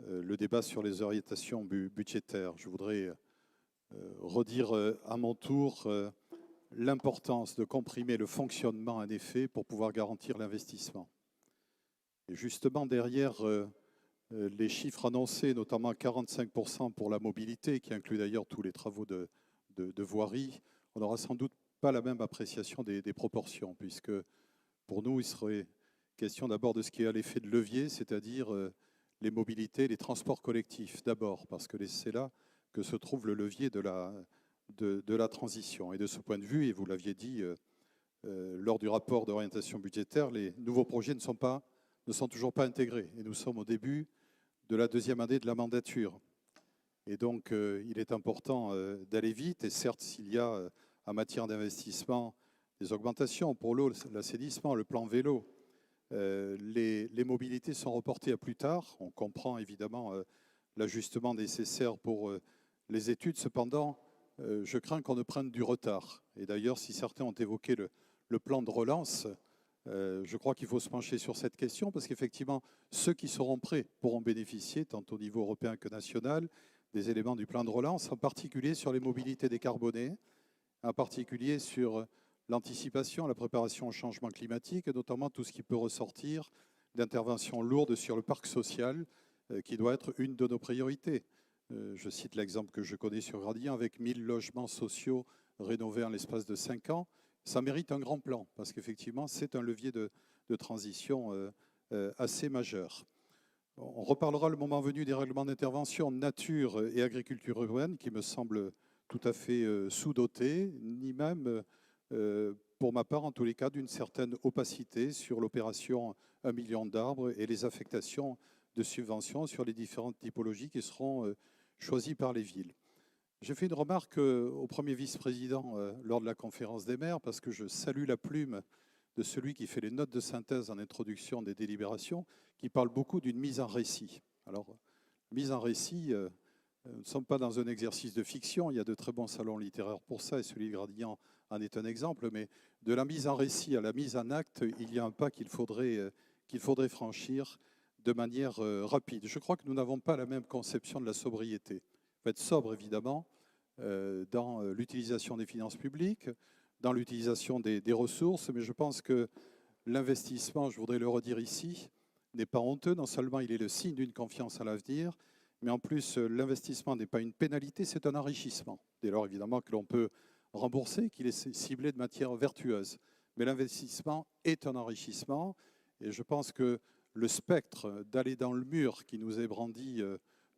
le débat sur les orientations budgétaires. Je voudrais redire à mon tour l'importance de comprimer le fonctionnement en effet pour pouvoir garantir l'investissement. Et justement derrière les chiffres annoncés, notamment 45% pour la mobilité, qui inclut d'ailleurs tous les travaux de voirie, on n'aura sans doute pas la même appréciation des proportions, puisque pour nous, il serait question d'abord de ce qui est à l'effet de levier, c'est-à-dire les mobilités, les transports collectifs d'abord, parce que c'est là que se trouve le levier de la transition. Et de ce point de vue, et vous l'aviez dit lors du rapport d'orientation budgétaire, les nouveaux projets ne sont toujours pas intégrés. Et nous sommes au début de la deuxième année de la mandature. Et donc, il est important d'aller vite. Et certes, s'il y a en matière d'investissement des augmentations pour l'eau, l'assainissement, le plan vélo, les mobilités sont reportées à plus tard. On comprend évidemment l'ajustement nécessaire pour les études. Cependant, je crains qu'on ne prenne du retard. Et d'ailleurs, si certains ont évoqué le plan de relance, je crois qu'il faut se pencher sur cette question parce qu'effectivement, ceux qui seront prêts pourront bénéficier, tant au niveau européen que national, des éléments du plan de relance, en particulier sur les mobilités décarbonées, en particulier sur l'anticipation, la préparation au changement climatique, et notamment tout ce qui peut ressortir d'interventions lourdes sur le parc social, qui doit être une de nos priorités. Je cite l'exemple que je connais sur Gradient, avec 1000 logements sociaux rénovés en l'espace de 5 ans. Ça mérite un grand plan, parce qu'effectivement, c'est un levier de transition assez majeur. On reparlera le moment venu des règlements d'intervention nature et agriculture urbaine, qui me semblent tout à fait sous-dotés, ni même, pour ma part, en tous les cas, d'une certaine opacité sur l'opération 1 million d'arbres et les affectations de subventions sur les différentes typologies qui seront choisies par les villes. J'ai fait une remarque au premier vice-président lors de la conférence des maires, parce que je salue la plume de celui qui fait les notes de synthèse en introduction des délibérations, qui parle beaucoup d'une mise en récit. Alors, mise en récit, nous ne sommes pas dans un exercice de fiction, il y a de très bons salons littéraires pour ça, et celui de Gradient en est un exemple, mais de la mise en récit à la mise en acte, il y a un pas qu'il faudrait franchir de manière rapide. Je crois que nous n'avons pas la même conception de la sobriété. Il faut être sobre, évidemment, dans l'utilisation des finances publiques, dans l'utilisation des ressources, mais je pense que l'investissement, je voudrais le redire ici, n'est pas honteux. Non seulement il est le signe d'une confiance à l'avenir, mais en plus, l'investissement n'est pas une pénalité, c'est un enrichissement. Dès lors, évidemment, que l'on peut rembourser, qu'il est ciblé de matière vertueuse. Mais l'investissement est un enrichissement, et je pense que le spectre d'aller dans le mur qui nous est brandi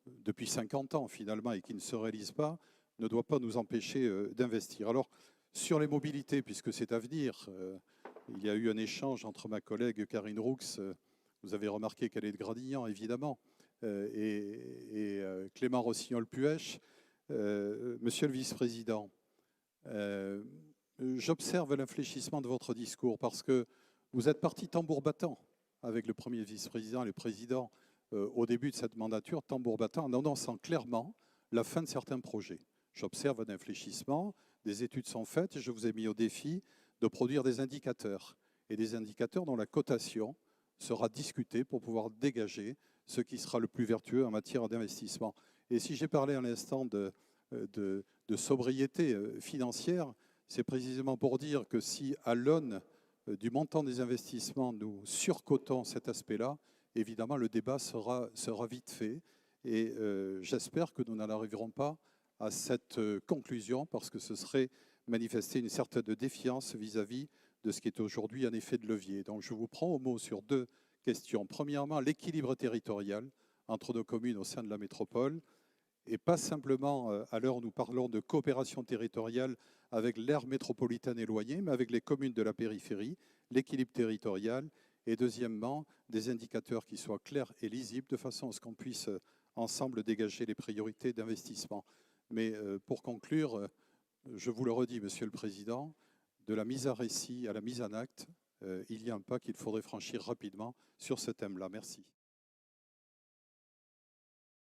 depuis 50 ans, finalement, et qui ne se réalise pas, ne doit pas nous empêcher d'investir. Alors, sur les mobilités, puisque c'est à venir, il y a eu un échange entre ma collègue Karine Roux, vous avez remarqué qu'elle est de Gradignan, évidemment, et Clément Rossignol-Puech. Monsieur le vice-président, j'observe l'infléchissement de votre discours parce que vous êtes parti tambour battant avec le premier vice-président et le président au début de cette mandature, tambour battant, en annonçant clairement la fin de certains projets. J'observe un infléchissement, des études sont faites et je vous ai mis au défi de produire des indicateurs, et des indicateurs dont la cotation sera discutée pour pouvoir dégager ce qui sera le plus vertueux en matière d'investissement. Et si j'ai parlé à l'instant de sobriété financière, c'est précisément pour dire que si à l'aune du montant des investissements, nous surcotons cet aspect-là, évidemment le débat sera vite fait, et j'espère que nous n'en arriverons pas à cette conclusion, parce que ce serait manifester une certaine défiance vis-à-vis de ce qui est aujourd'hui un effet de levier. Donc je vous prends au mot sur deux questions. Premièrement, l'équilibre territorial entre nos communes au sein de la métropole, et pas simplement à l'heure où nous parlons de coopération territoriale avec l'aire métropolitaine éloignée, mais avec les communes de la périphérie, l'équilibre territorial, et deuxièmement, des indicateurs qui soient clairs et lisibles, de façon à ce qu'on puisse ensemble dégager les priorités d'investissement. Mais pour conclure, je vous le redis, Monsieur le Président, de la mise à récit à la mise en acte, il y a un pas qu'il faudrait franchir rapidement sur ce thème-là. Merci.